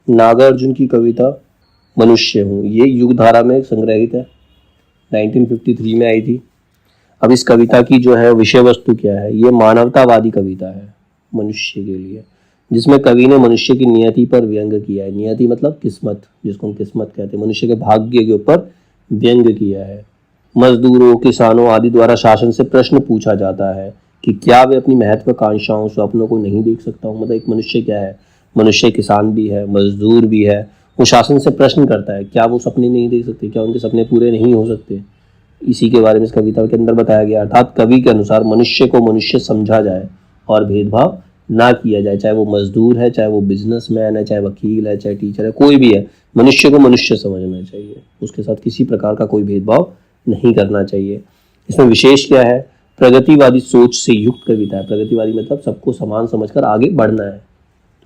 नागार्जुन की कविता मनुष्य हूँ, ये युगधारा में संग्रहित है, 1953 में आई थी। अब इस कविता की जो है विषय वस्तु क्या है, ये मानवतावादी कविता है मनुष्य के लिए, जिसमें कवि ने मनुष्य की नियति पर व्यंग किया है। नियति मतलब किस्मत, जिसको हम किस्मत कहते हैं, मनुष्य के भाग्य के ऊपर व्यंग किया है। मजदूरों, किसानों आदि द्वारा शासन से प्रश्न पूछा जाता है कि क्या वे अपनी महत्वाकांक्षाओं, स्वप्नों को नहीं देख सकता हूँ। मतलब एक मनुष्य क्या है, मनुष्य किसान भी है, मजदूर भी है, वो शासन से प्रश्न करता है क्या वो सपने नहीं देख सकते, क्या उनके सपने पूरे नहीं हो सकते। इसी के बारे में इस कविता के अंदर बताया गया। अर्थात कवि के अनुसार मनुष्य को मनुष्य समझा जाए और भेदभाव ना किया जाए, चाहे वो मजदूर है, चाहे वो बिजनेसमैन है, चाहे वकील है, चाहे टीचर है, कोई भी है, मनुष्य को मनुष्य समझना चाहिए, उसके साथ किसी प्रकार का कोई भेदभाव नहीं करना चाहिए। इसमें विशेष क्या है, प्रगतिवादी सोच से युक्त कविता है। प्रगतिवादी मतलब सबको समान समझकर आगे बढ़ना है,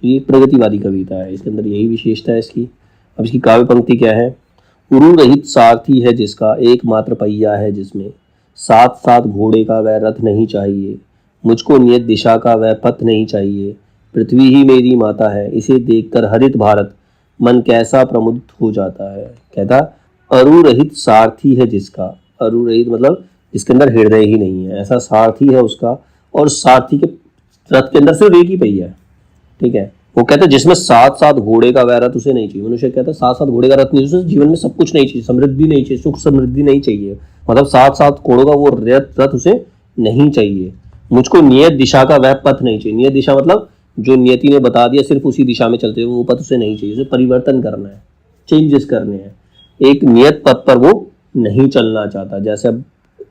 तो ये प्रगतिवादी कविता है, इसके अंदर यही विशेषता है इसकी। अब इसकी काव्य पंक्ति क्या है, उरु रहित सारथी है जिसका, एकमात्र पहिया है जिसमें, साथ साथ घोड़े का वह रथ नहीं चाहिए, मुझको नियत दिशा का वह पथ नहीं चाहिए, पृथ्वी ही मेरी माता है, इसे देखकर हरित भारत मन कैसा प्रमुदित हो जाता है। कहता अरु रहित सारथी है जिसका, अरु रहित मतलब जिसके अंदर हृदय ही नहीं है, ऐसा सारथी है उसका, और सारथी के रथ के अंदर सिर्फ एक ही पहिया है, ठीक है। वो कहता है जिसमें साथ साथ घोड़े का वह रथ उसे नहीं चाहिए। मनुष्य कहता है साथ साथ घोड़े का रथ नहीं, उसे जीवन में सब कुछ नहीं चाहिए, समृद्धि नहीं चाहिए, सुख समृद्धि नहीं चाहिए, मतलब साथ साथ घोड़ों का वो रथ उसे नहीं चाहिए। मुझको नियत दिशा का वह पथ नहीं चाहिए। नियत दिशा मतलब जो नियति ने बता दिया सिर्फ उसी दिशा में चलते हुए, वो पथ उसे नहीं चाहिए, उसे परिवर्तन करना है, चेंजेस करने हैं, एक नियत पथ पर वो नहीं चलना चाहता। जैसे अब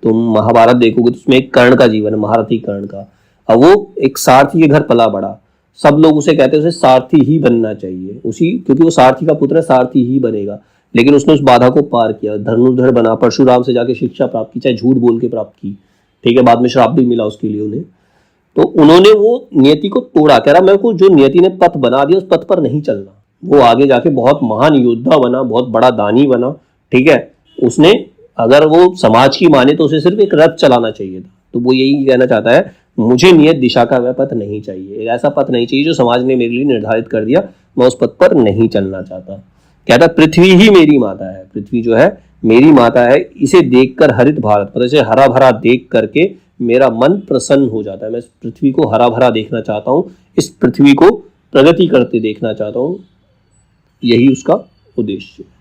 तुम महाभारत देखोगे तो उसमें एक कर्ण का जीवन है, महारथी कर्ण का। अब वो एक सारथी के घर पला बड़ा, सब लोग उसे कहते हैं उसे सारथी ही बनना चाहिए, उसी क्योंकि वो सारथी का पुत्र है, सारथी ही बनेगा। लेकिन उसने उस बाधा को पार किया, धनुर्धर बना, परशुराम से जाके शिक्षा प्राप्त की, चाहे झूठ बोल के प्राप्त की, ठीक है, बाद में श्राप भी मिला उसके लिए उन्हें। तो उन्होंने वो नियति को तोड़ा, कह रहा मेरे को जो नियति ने पथ बना दिया उस पथ पर नहीं चलना। वो आगे जाके बहुत महान योद्धा बना, बहुत बड़ा दानी बना, ठीक है। उसने अगर वो समाज की माने तो उसे सिर्फ एक रथ चलाना चाहिए था। तो वो यही कहना चाहता है मुझे नियत दिशा का वह पथ नहीं चाहिए, एक ऐसा पथ नहीं चाहिए जो समाज ने मेरे लिए निर्धारित कर दिया, मैं उस पथ पर नहीं चलना चाहता। कहता पृथ्वी ही मेरी माता है, पृथ्वी जो है मेरी माता है, इसे देखकर हरित भारत, मतलब इसे हरा भरा देख करके मेरा मन प्रसन्न हो जाता है। मैं इस पृथ्वी को हरा भरा देखना चाहता हूँ, इस पृथ्वी को प्रगति करते देखना चाहता हूँ, यही उसका उद्देश्य है।